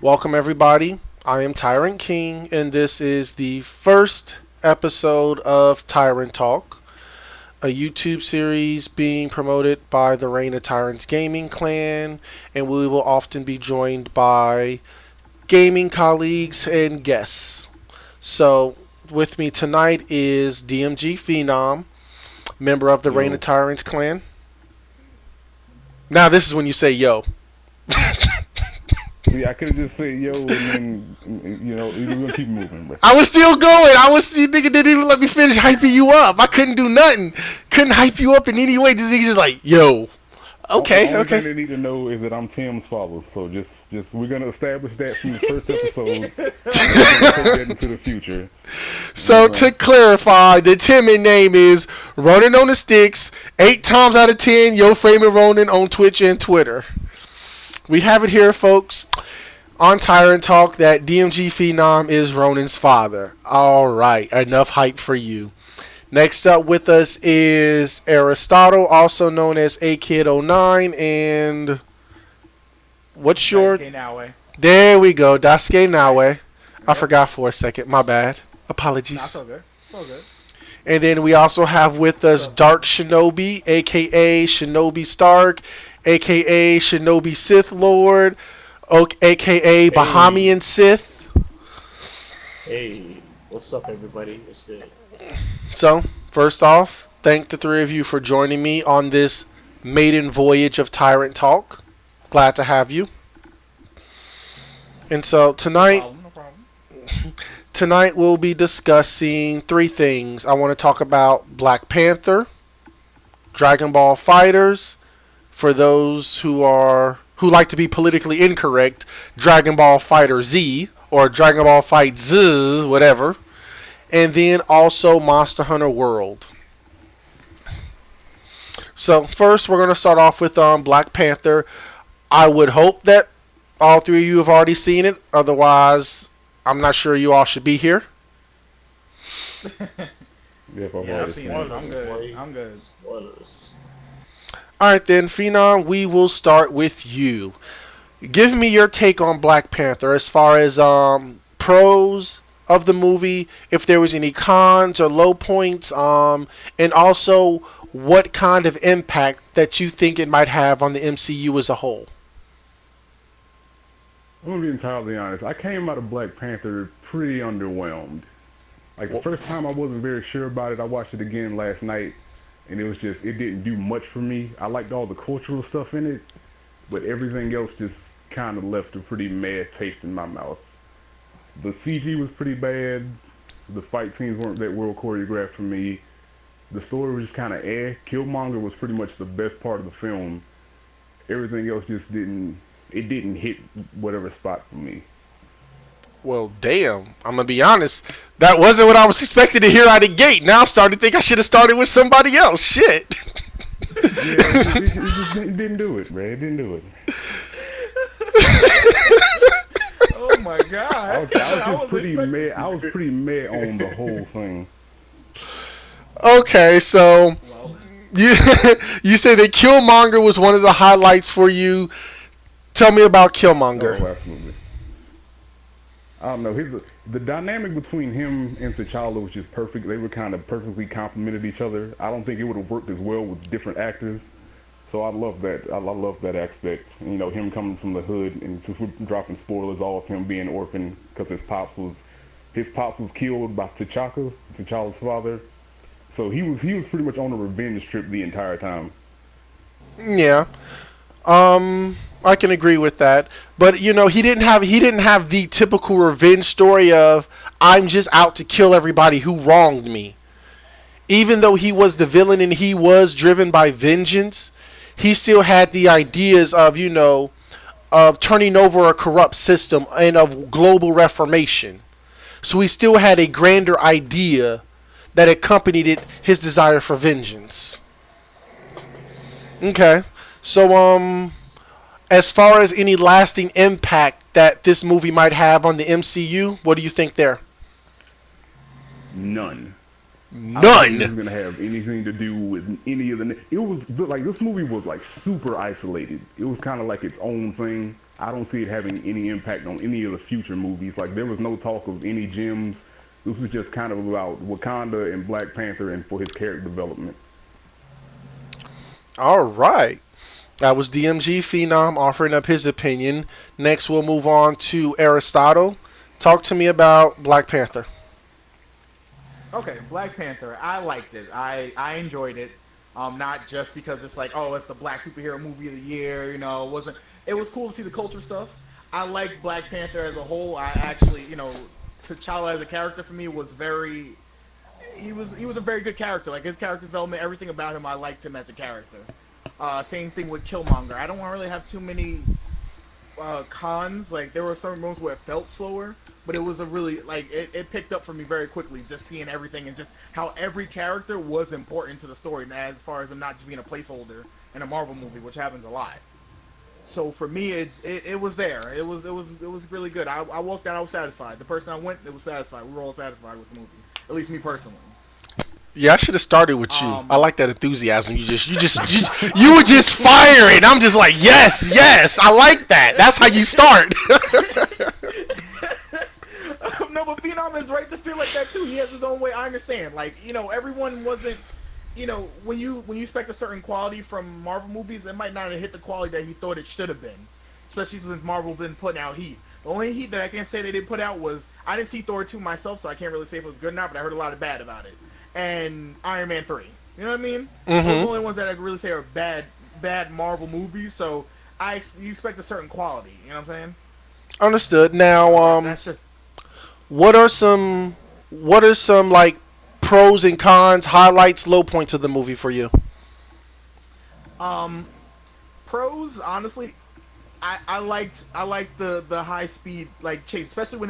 Welcome, everybody. I am Tyrant King, and this is the first episode of Tyrant Talk, a YouTube series being promoted by the Reign of Tyrants gaming clan, and we will often be joined by gaming colleagues and guests. So, with me tonight is DMGPhenom, member of the Reign of Yo, Tyrants clan. Now, this is when you say yo. see, I could have just said yo, and then we're gonna keep moving, bro. I was still going. You nigga didn't even let me finish hyping you up. I couldn't do nothing. Couldn't hype you up in any way. This nigga just like, yo. The Okay, only thing okay. they need to know is that I'm Tim's father. So just we're gonna establish that from the first episode, and we're gonna take that into the future. And we're So gonna to clarify, the Timmy name is Ronin on the Sticks. 8 times out of 10, Yo Framing Ronin on Twitch and Twitter. We have it here, folks, on Tyrant Talk that DMGPhenom is Ronin's father. All right, enough hype for you. Next up with us is Aristotle, also known as AKid09, and what's your... Daisuke Naoe. There we go, Daisuke Naoe. I Yep. forgot for a second, my bad. Nah, Apologies. it's all good. It's all good. And then we also have with us So, Dark Shinobi, aka Shinobi Stark, aka Shinobi Sith Lord, aka Hey, Bahamian Sith. hey, what's up, everybody? What's good? So, first off, thank the three of you for joining me on this maiden voyage of Tyrant Talk. Glad to have you. And so no tonight, problem, no problem. tonight we'll be discussing three things. I want to talk about Black Panther, Dragon Ball Fighters, for those who like to be politically incorrect, Dragon Ball Fighter Z or Dragon Ball Fight Z, whatever, and then also Monster Hunter World. So first, we're going to start off with Black Panther. I would hope that all three of you have already seen it. Otherwise, I'm not sure you all should be here. yeah, if I've Yeah, I've already seen seen it. it. I'm good. I'm good. Spoilers. All right, then, Phenom, we will start with you. Give me your take on Black Panther as far as pros of the movie, if there was any cons or low points, and also what kind of impact that you think it might have on the MCU as a whole. I'm gonna be entirely honest. I came out of Black Panther pretty underwhelmed. Like the first time, I wasn't very sure about it. I watched it again last night, and it didn't do much for me. I liked all the cultural stuff in it, but everything else just kind of left a pretty mad taste in my mouth. The CG was pretty bad. The fight scenes weren't that well choreographed for me. The story was just kind of eh. Killmonger was pretty much the best part of the film. Everything else just didn't. It didn't hit whatever spot for me. Well, damn. I'm gonna be honest. That wasn't what I was expecting to hear out of the gate. Now I'm starting to think I should have started with somebody else. Shit. Yeah, it didn't do it, man. It didn't do it. Oh my I god. was, I was I just was pretty expecting. mad. I was pretty mad on the whole thing. Okay, so Well, you you say that Killmonger was one of the highlights for you. Tell me about Killmonger. Oh, absolutely. I don't know. The dynamic between him and T'Challa was just perfect. They were kind of perfectly complemented each other. I don't think it would have worked as well with different actors. So I love that. I love that aspect. Him coming from the hood, and since we're dropping spoilers, all of him being an orphan because his pops was killed by T'Challa's father. So he was pretty much on a revenge trip the entire time. Yeah. I can agree with that. But he didn't have the typical revenge story of I'm just out to kill everybody who wronged me. Even though he was the villain and he was driven by vengeance, he still had the ideas of turning over a corrupt system and of global reformation. So he still had a grander idea that accompanied his desire for vengeance. Okay. So as far as any lasting impact that this movie might have on the MCU, what do you think there? None. I don't think this None. is gonna have anything to do with any of the. It was like this movie was like super isolated. It was kind of like its own thing. I don't see it having any impact on any of the future movies. Like there was no talk of any gems. This was just kind of about Wakanda and Black Panther and for his character development. All right. That was DMGPhenom offering up his opinion. Next, we'll move on to Aristotle. Talk to me about Black Panther. Okay, Black Panther. I liked it. I enjoyed it. Not just because it's like, oh, it's the black superhero movie of the year. You know, it wasn't. It was cool to see the culture stuff. I like Black Panther as a whole. I actually, T'Challa as a character for me was very. He was a very good character. Like his character development, everything about him, I liked him as a character. Same thing with Killmonger. I don't really have too many cons. Like there were some moments where it felt slower, but it was a really it picked up for me very quickly. Just seeing everything and just how every character was important to the story, as far as them not just being a placeholder in a Marvel movie, which happens a lot. So for me, it was there. It was really good. I walked out. I was satisfied. The person I went, it was satisfied. We were all satisfied with the movie. At least me personally. Yeah, I should have started with you. I like that enthusiasm. You were just firing. I'm just like, yes. I like that. That's how you start. No, but Phenom is right to feel like that too. He has his own way. I understand. Like, everyone wasn't. When you expect a certain quality from Marvel movies, it might not have hit the quality that he thought it should have been. Especially since Marvel been putting out heat. The only heat that I can say they didn't put out was I didn't see Thor 2 myself, so I can't really say if it was good or not. But I heard a lot of bad about it. And Iron Man 3. You know what I mean? Those are the only ones that I can really say are bad Marvel movies. So you expect a certain quality. You know what I'm saying? Understood. Now, that's just what are some like pros and cons, highlights, low points of the movie for you? pros. Honestly, I liked the high speed chase, especially when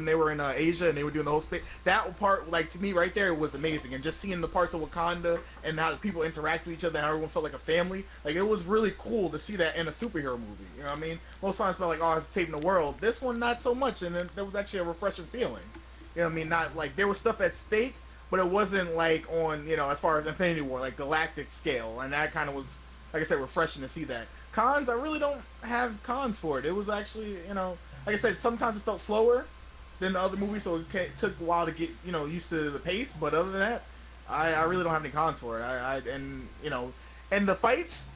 they were in Asia and they were doing the whole space. That part, to me right there, was amazing. And just seeing the parts of Wakanda and how people interact with each other and how everyone felt like a family, it was really cool to see that in a superhero movie. You know what I mean? Most times felt like, oh, it's saving the world. This one not so much, and there was actually a refreshing feeling. You know what I mean? Not there was stuff at stake, but it wasn't on as far as Infinity War, galactic scale, and that kind of was, like I said, refreshing to see that. Cons, I really don't have cons for it. It was actually, like I said, sometimes it felt slower than the other movies, so it took a while to get, used to the pace. But other than that, I really don't have any cons for it. And the fights,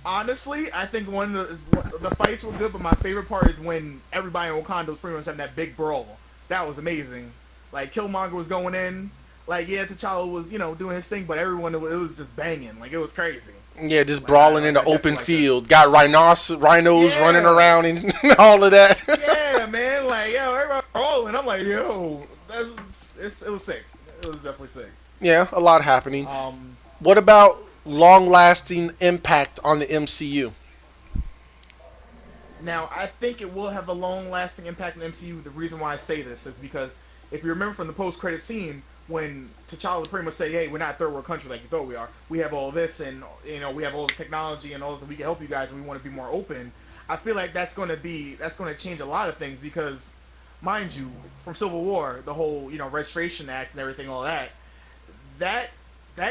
honestly, I think the fights were good. But my favorite part is when everybody in Wakanda was pretty much having that big brawl. That was amazing. Killmonger was going in. T'Challa was, doing his thing, but everyone, it was just banging. It was crazy. Yeah, just brawling in the open field. Got rhinos running around and all of that. Yeah, man. Everybody brawling. I'm like, yo, it was sick. It was definitely sick. Yeah, a lot happening. What about long-lasting impact on the MCU? Now, I think it will have a long-lasting impact on the MCU. The reason why I say this is because if you remember from the post-credit scene, when T'Challa pretty much say, hey, we're not a third world country like you thought we are. We have all this, and we have all the technology and all this, and we can help you guys, and we want to be more open. I feel like that's going to change a lot of things because, mind you, from Civil War, the whole Registration Act and everything, all that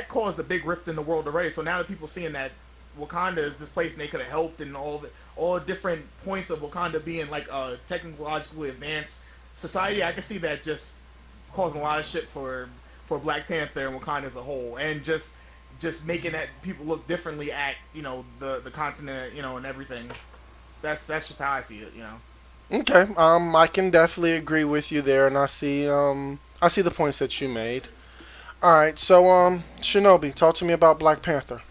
caused a big rift in the world already. So now that people seeing that Wakanda is this place and they could have helped, and all the different points of Wakanda being a technologically advanced society, I can see that just causing a lot of shit for Black Panther and Wakanda as a whole, and just making that people look differently at the continent and everything. That's just how I see it. Okay, I can definitely agree with you there, and I see the points that you made. All right, so Shinobi, talk to me about Black Panther.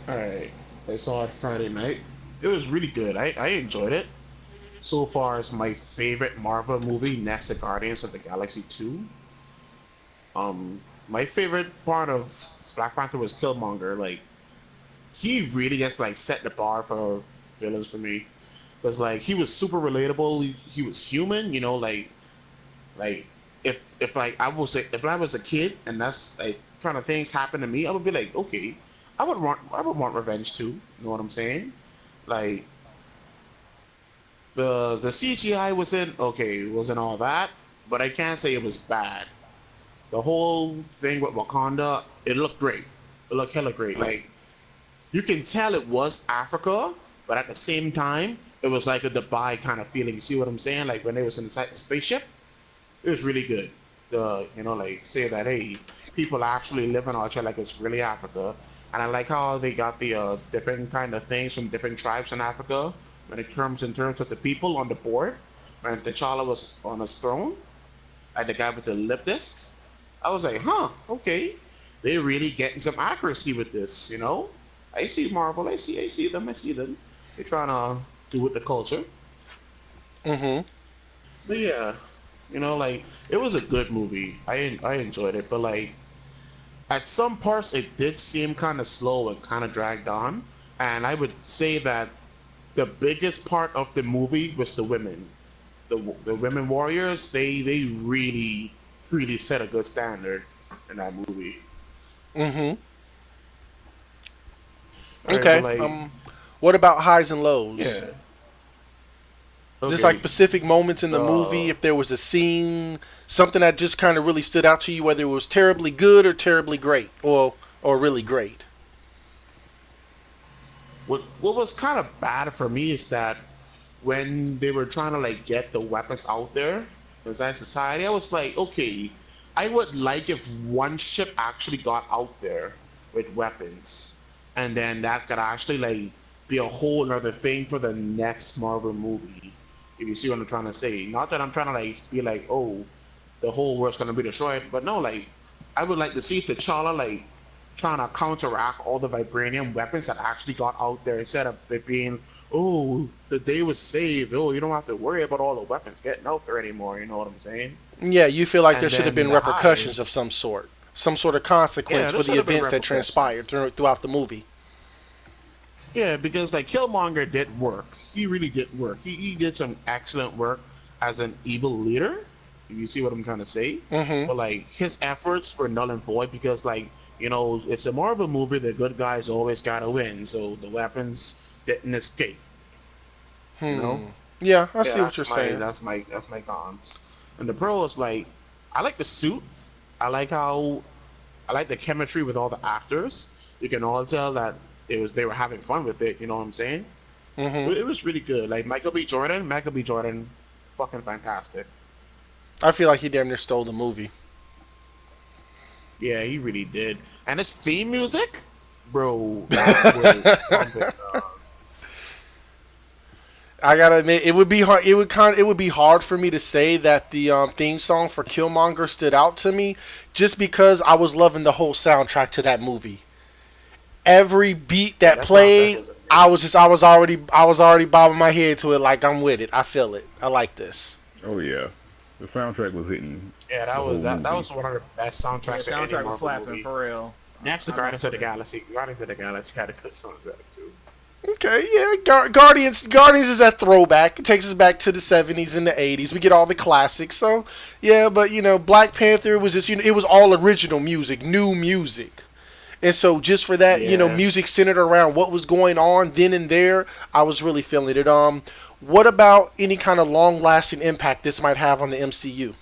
Alright, I saw it Friday night. It was really good. I enjoyed it. So far, it's my favorite Marvel movie next to Guardians of the Galaxy 2. My favorite part of Black Panther was Killmonger. He really just set the bar for villains for me. Because he was super relatable. He was human. If I was a kid and that's kind of things happen to me, I would be like, okay, I would want revenge too. You know what I'm saying? The CGI wasn't all that, but I can't say it was bad. The whole thing with Wakanda, it looked great. It looked hella great. You can tell it was Africa, but at the same time, it was like a Dubai kind of feeling. You see what I'm saying? Like when they was inside the spaceship, it was really good. Like say that hey, people actually living out here like it's really Africa, and I like how they got the different kind of things from different tribes in Africa when it comes in terms of the people on the board. When T'Challa was on his throne, and the guy with the lip disc, I was like, huh, okay, they really getting some accuracy with this, you know. I see Marvel, I see them. They're trying to do with the culture. Mm-hmm. But yeah, like it was a good movie. I enjoyed it, but like at some parts it did seem kind of slow and kind of dragged on. And I would say that the biggest part of the movie was the women, the women warriors. They really set a good standard in that movie. Mm-hmm. Right, Okay. but, like, What about highs and lows? yeah. Just Okay. like specific moments in the movie, if there was a scene, something that just kind of really stood out to you, whether it was terribly good or terribly great, or really great. What was kind of bad for me is that when they were trying to like get the weapons out there inside society, I was like, okay, I would like if one ship actually got out there with weapons, and then that could actually like be a whole other thing for the next Marvel movie. If you see what I'm trying to say, not that I'm trying to like be like, oh, the whole world's gonna be destroyed, but no, like I would like to see T'Challa like trying to counteract all the vibranium weapons that actually got out there instead of it being, oh, the day was saved. Oh, you don't have to worry about all the weapons getting out there anymore. You know what I'm saying? Yeah, you feel like And there should have then been the repercussions of highs. some sort of consequence Yeah, there for the should have been events that transpired repercussions. throughout the movie. Yeah, because like Killmonger did work. He really did work. He did some excellent work as an evil leader. If you see what I'm trying to say. Mm-hmm. But like his efforts were null and void because like, it's a Marvel movie, the good guys always gotta win, so the weapons didn't escape. You know? Yeah, I Yeah, see what you're saying. that's my cons. And the pros, like, I like the suit. I like how I like the chemistry with all the actors. You can all tell that they were having fun with it. You know what I'm saying? Mm-hmm. It was really good. Like Michael B. Jordan, fucking fantastic. I feel like he damn near stole the movie. Yeah, he really did. And his theme music, bro, that was pumping. I gotta admit, it would be hard. It would be hard for me to say that the theme song for Killmonger stood out to me, just because I was loving the whole soundtrack to that movie. Every beat that That soundtrack played, was amazing. I was already bobbing my head to it, like I'm with it. I feel it. I like this. Oh yeah, the soundtrack was hitting. Yeah, The whole that movie. was one of the best The soundtracks of any soundtrack was Marvel slapping movie. for real. Next to I Guardians of the messed with it. Galaxy. Guardians of the Galaxy had a good soundtrack too. Okay, yeah, Guardians is that throwback. It takes us back to the 70s and the 80s. We get all the classics. So, yeah, but Black Panther was just it was all original music, new music. And so just for that, Yeah. music centered around what was going on then and there, I was really feeling it. What about any kind of long-lasting impact this might have on the MCU?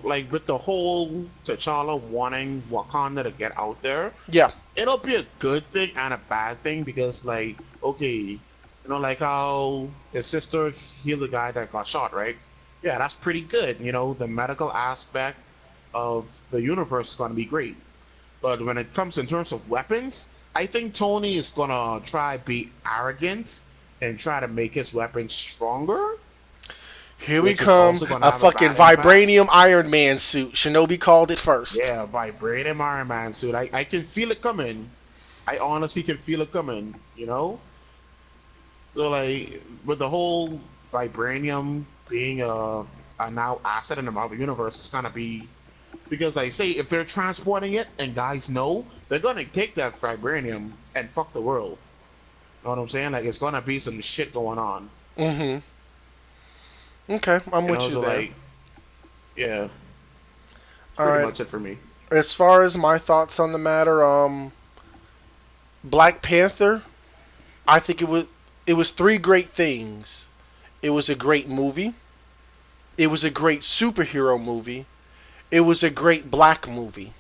Like with the whole T'Challa wanting Wakanda to get out there, Yeah. it'll be a good thing and a bad thing because, like, okay, like how his sister healed the guy that got shot, right? Yeah, that's pretty good. The medical aspect of the universe is going to be great. But when it comes in terms of weapons, I think Tony is going to try be arrogant and try to make his weapons stronger. Here we Which is come. also gonna A have a fucking bad impact. vibranium Iron Man suit. Shinobi called it first. Yeah, vibranium Iron Man suit. I can feel it coming. I honestly can feel it coming. So like with the whole vibranium being a now asset in the Marvel universe, it's gonna be because like say if they're transporting it and guys know, they're gonna take that vibranium and fuck the world. Know what I'm saying? Like it's gonna be some shit going on. Mm-hmm. Okay, I'm with you So there. like, yeah, All pretty right. much it for me. As far as my thoughts on the matter, Black Panther, I think it was three great things. It was a great movie. It was a great superhero movie. It was a great black movie.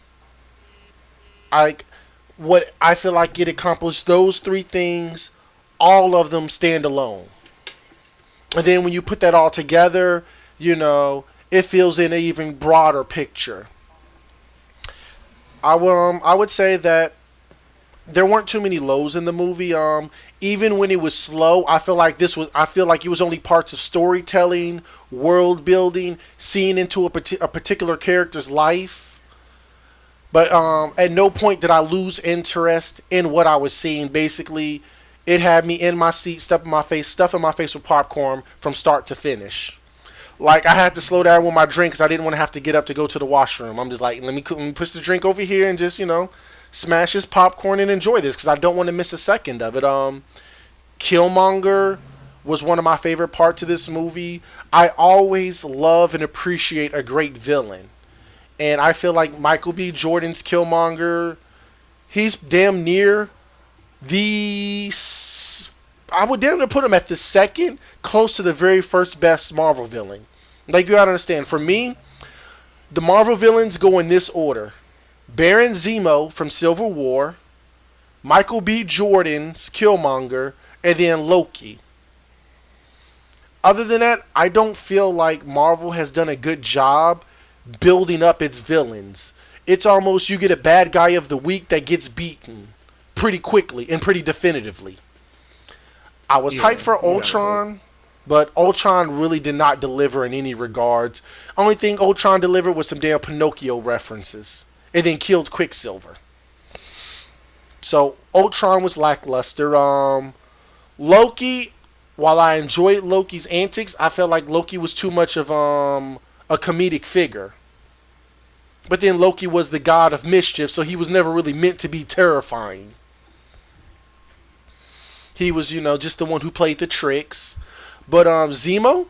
I what I feel like it accomplished those three things, all of them stand alone. And then when you put that all together, it fills in an even broader picture. I would say that there weren't too many lows in the movie. Even when it was slow, I feel like it was only parts of storytelling, world building, seeing into a particular character's life. But at no point did I lose interest in what I was seeing. Basically, it had me in my seat, stuffing my face with popcorn from start to finish. Like, I had to slow down with my drink because I didn't want to have to get up to go to the washroom. I'm just like, let me push the drink over here and just, smash this popcorn and enjoy this because I don't want to miss a second of it. Killmonger was one of my favorite parts of this movie. I always love and appreciate a great villain. And I feel like Michael B. Jordan's Killmonger, he's damn near I would damn near put him at the second, close to the very first best Marvel villain. Like, you gotta understand, for me, the Marvel villains go in this order. Baron Zemo from Civil War, Michael B. Jordan's Killmonger, and then Loki. Other than that, I don't feel like Marvel has done a good job building up its villains. It's almost you get a bad guy of the week that gets beaten pretty quickly and pretty definitively. I was hyped for Ultron, but Ultron really did not deliver in any regards. Only thing Ultron delivered was some damn Pinocchio references, and then killed Quicksilver. So Ultron was lackluster. Loki, while I enjoyed Loki's antics, I felt like Loki was too much of a comedic figure. But then Loki was the god of mischief, so he was never really meant to be terrifying. He was, just the one who played the tricks. But Zemo,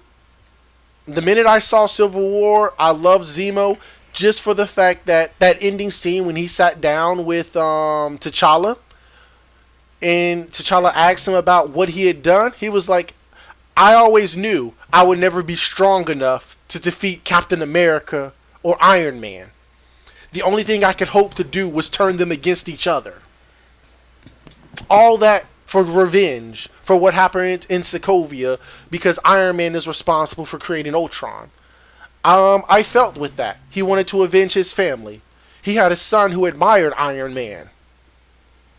the minute I saw Civil War, I loved Zemo just for the fact that ending scene when he sat down with T'Challa, and T'Challa asked him about what he had done. He was like, I always knew I would never be strong enough to defeat Captain America or Iron Man. The only thing I could hope to do was turn them against each other. All that for revenge for what happened in Sokovia because Iron Man is responsible for creating Ultron. I felt with that. He wanted to avenge his family. He had a son who admired Iron Man.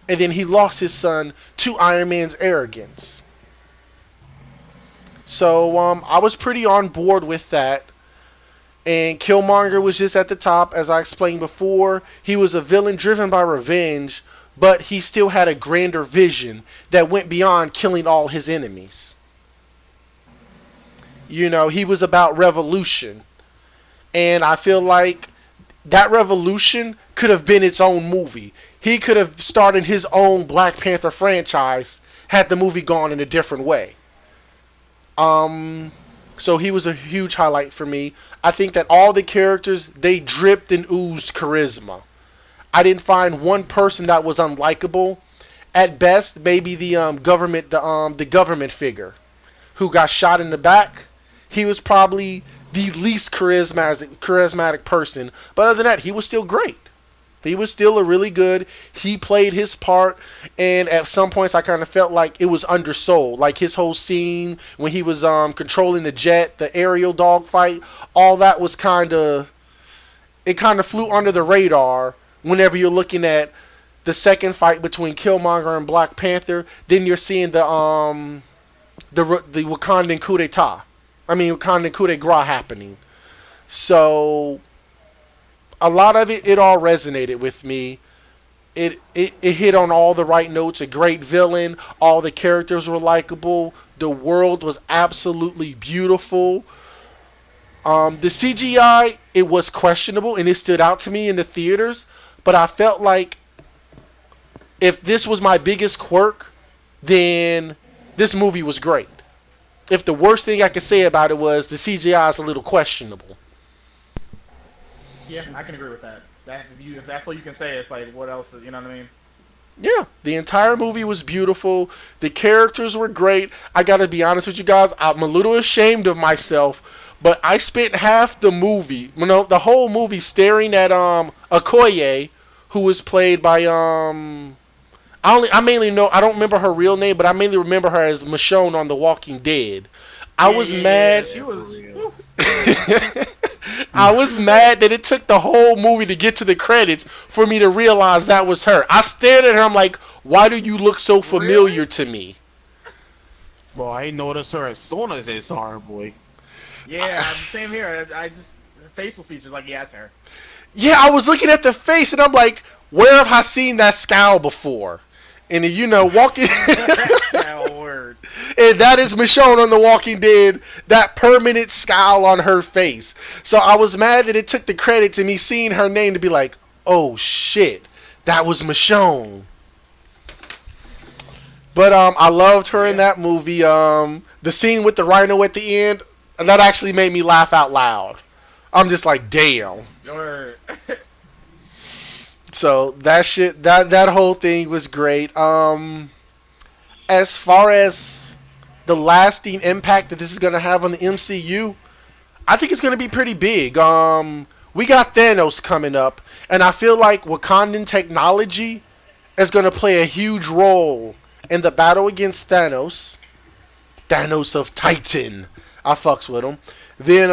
And then he lost his son to Iron Man's arrogance. So I was pretty on board with that. And Killmonger was just at the top, as I explained before. He was a villain driven by revenge, but he still had a grander vision that went beyond killing all his enemies. He was about revolution. And I feel like that revolution could have been its own movie. He could have started his own Black Panther franchise had the movie gone in a different way. So he was a huge highlight for me. I think that all the characters, they dripped and oozed charisma. I didn't find one person that was unlikable. At best, maybe the government figure who got shot in the back. He was probably the least charismatic person. But other than that, he was still great. He was still a really good. He played his part, and at some points I kind of felt like it was undersold. Like his whole scene when he was controlling the jet, the aerial dogfight, all that was kind of flew under the radar. Whenever you're looking at the second fight between Killmonger and Black Panther, then you're seeing the Wakandan coup d'etat. Wakandan coup de grace happening. So a lot of it all resonated with me. It hit on all the right notes. A great villain. All the characters were likable. The world was absolutely beautiful. The CGI, it was questionable, and it stood out to me in the theaters. But I felt like if this was my biggest quirk, then this movie was great. If the worst thing I could say about it was the CGI is a little questionable. Yeah, I can agree with that. If that's all you can say, it's like, what else? You know what I mean? Yeah, the entire movie was beautiful. The characters were great. I gotta be honest with you guys, I'm a little ashamed of myself, but I spent half the movie, the whole movie staring at Okoye, who was played by I mainly know, I don't remember her real name, but I mainly remember her as Michonne on The Walking Dead. I was mad. She was. I was mad that it took the whole movie to get to the credits for me to realize that was her. I stared at her. I'm like, why do you look so familiar to me? Well, I noticed her as soon as I saw her, boy. Yeah, same here. I just facial features like yeah, it's her. Yeah, I was looking at the face and I'm like, where have I seen that scowl before? And you know, walking. Word. And that is Michonne on The Walking Dead, that permanent scowl on her face. So I was mad that it took the credits and me seeing her name to be like, oh shit, that was Michonne. But I loved her in that movie. The scene with the rhino at the end, that actually made me laugh out loud. I'm just like, damn. Word. So that shit, that whole thing was great. As far as the lasting impact that this is gonna have on the MCU, I think it's gonna be pretty big. We got Thanos coming up, and I feel like Wakandan technology is gonna play a huge role in the battle against Thanos. Thanos of Titan, I fucks with him. Then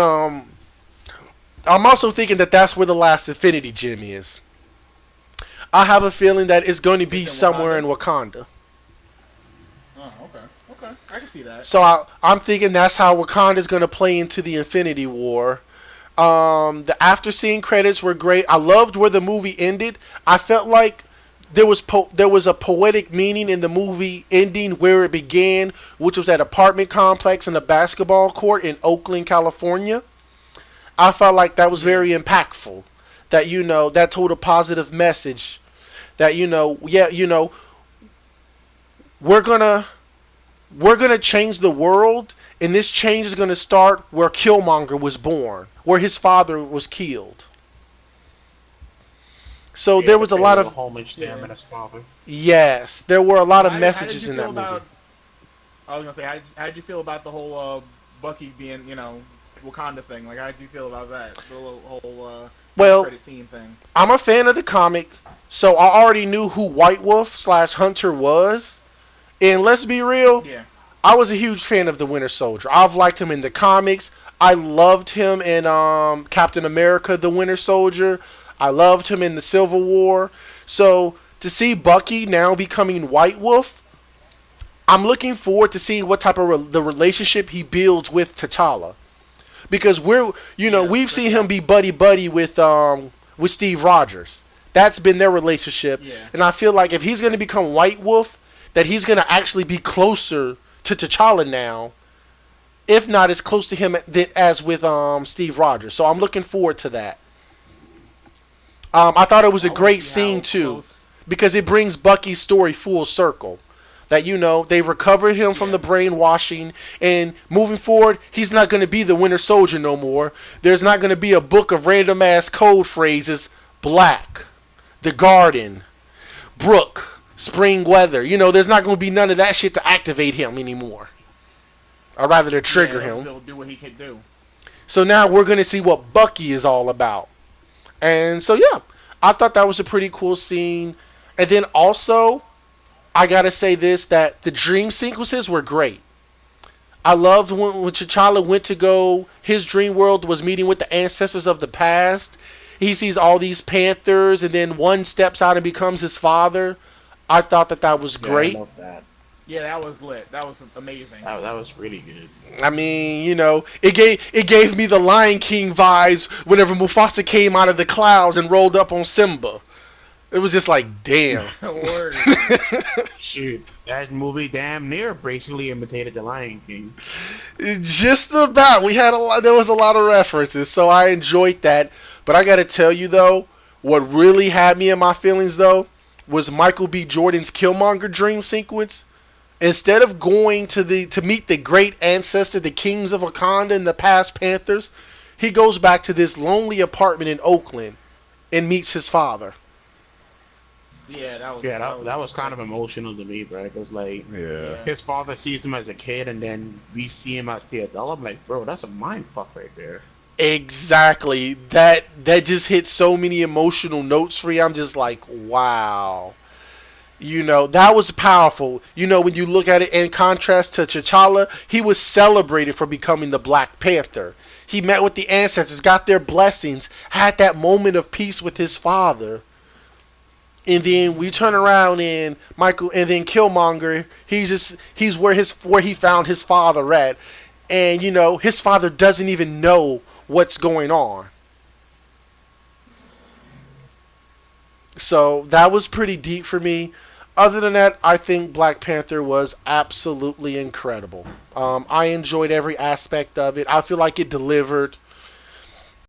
I'm also thinking that that's where the last Infinity Gem is. I have a feeling that it's going to be somewhere in Wakanda. Oh, okay. I can see that. So I'm thinking that's how Wakanda is going to play into the Infinity War. The after scene credits were great. I loved where the movie ended. I felt like there was a poetic meaning in the movie ending where it began, which was that apartment complex and a basketball court in Oakland, California. I felt like that was very impactful. That, you know, that told a positive message. That, you know, yeah, you know, we're gonna change the world, and this change is gonna start where Killmonger was born, where his father was killed. So there was a lot of homage to him and his father. Yes, there were a lot of How messages did you in that feel movie. about, I was gonna say, how did you feel about the whole Bucky being, you know, Wakanda thing? Like, how did you feel about that? The whole credit scene thing. I'm a fan of the comic, so I already knew who White Wolf / Hunter was. And let's be real, Yeah. I was a huge fan of the Winter Soldier. I've liked him in the comics. I loved him in Captain America, the Winter Soldier. I loved him in the Civil War. So to see Bucky now becoming White Wolf, I'm looking forward to seeing what type of the relationship he builds with T'Challa. Because we've seen him be buddy with Steve Rogers. That's been their relationship. Yeah. And I feel like if he's going to become White Wolf, that he's going to actually be closer to T'Challa now, if not as close to him as with Steve Rogers. So I'm looking forward to that. I thought it was a great scene too, because it brings Bucky's story full circle. That, you know, they recovered him from the brainwashing, and moving forward, he's not going to be the Winter Soldier no more. There's not going to be a book of random ass code phrases, Black, the Garden, Brook, Spring Weather. You know, there's not going to be none of that shit to activate him anymore. Or rather to trigger him. Still do what he can do. So now we're going to see what Bucky is all about. And so, yeah, I thought that was a pretty cool scene. And then also, I gotta say this, that the dream sequences were great. I loved when T'Challa went to go, his dream world was meeting with the ancestors of the past. He sees all these panthers, and then one steps out and becomes his father. I thought that was great. I love that. Yeah, that was lit. That was amazing. That was really good. I mean, you know, it gave me the Lion King vibes whenever Mufasa came out of the clouds and rolled up on Simba. It was just like, damn. Word. Shoot, that movie damn near basically imitated the Lion King. Just about. There was a lot of references, so I enjoyed that. But I gotta tell you though, what really had me in my feelings though was Michael B. Jordan's Killmonger dream sequence. Instead of going to meet the great ancestor, the kings of Wakanda and the past Panthers, he goes back to this lonely apartment in Oakland and meets his father. Yeah, that was kind of emotional to me, bro. Because like, his father sees him as a kid, and then we see him as the adult. I'm like, bro, that's a mind fuck right there. Exactly. That just hit so many emotional notes for you. I'm just like, wow. That was powerful. When you look at it in contrast to T'Challa, he was celebrated for becoming the Black Panther. He met with the ancestors, got their blessings, had that moment of peace with his father. And then we turn around and then Killmonger, he's where he found his father at. And his father doesn't even know what's going on. So that was pretty deep for me. Other than that, I think Black Panther was absolutely incredible. I enjoyed every aspect of it. I feel like it delivered.